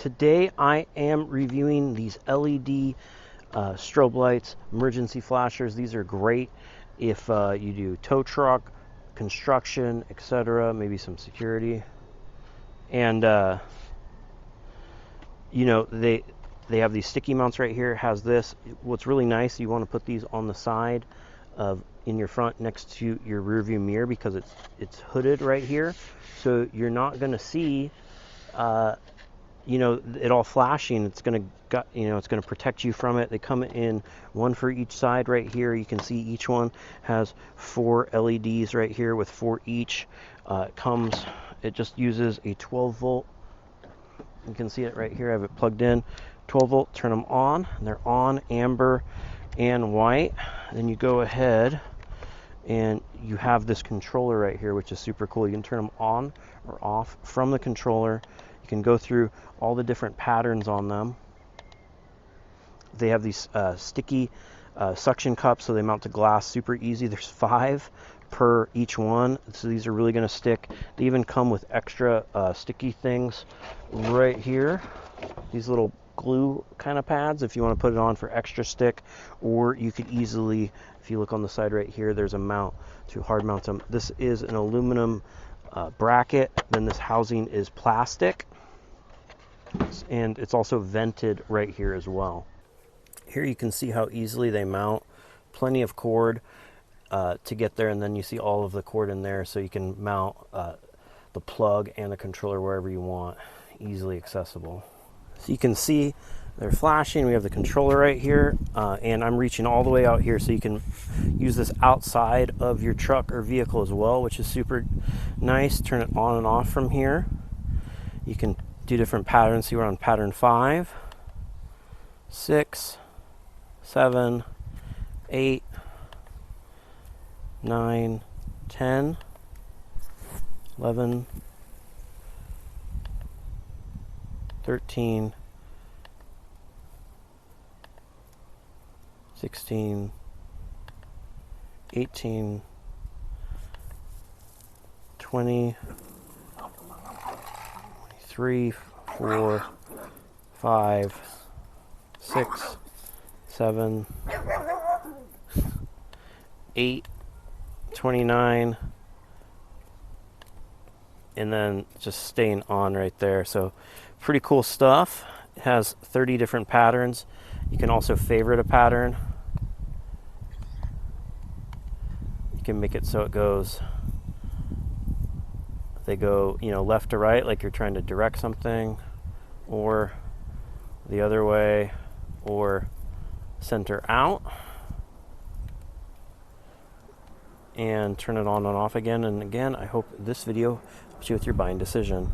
Today I am reviewing these LED strobe lights, emergency flashers. These are great if you do tow truck, construction, etc., maybe some security. And you know, they have these sticky mounts right here. It has this. What's really nice, you want to put these on the side of in your front next to your rear view mirror, because it's hooded right here, so you're not going to see you know, it all flashing. It's going to, you know, it's going to protect you from it. They come in one for each side right here. You can see each one has 4 LEDs right here with 4 each. It just uses a 12 volt. You can see it right here. I have it plugged in. 12 volt, turn them on. And they're on, amber and white. Then you go ahead and you have this controller right here, which is super cool. You can turn them on or off from the controller. You can go through all the different patterns on them. They have these sticky suction cups, so they mount to glass super easy. There's 5 per each one, so these are really going to stick. They even come with extra sticky things right here, these little glue kind of pads if you want to put it on for extra stick, or you could easily, if you look on the side right here, there's a mount to hard mount them. This is an aluminum bracket, then this housing is plastic, and it's also vented right here as well. Here you can see how easily they mount. Plenty of cord to get there, and then you see all of the cord in there, so you can mount the plug and the controller wherever you want. Easily accessible. So you can see they're flashing. We have the controller right here, and I'm reaching all the way out here, so you can use this outside of your truck or vehicle as well, which is super nice. Turn it on and off from here. You can do different patterns. See, we're on pattern 5, 6, 7, 8, 9, 10, 11, 13, 16, 18, 20, 23, 4, 5, 6, 7, 8, 29, and then just staying on right there. So pretty cool stuff. It has 30 different patterns. You can also favorite a pattern. You can make it so it goes, they go, you know, left to right, like you're trying to direct something, or the other way, or center out, and turn it on and off again and again. I hope this video helps you with your buying decision.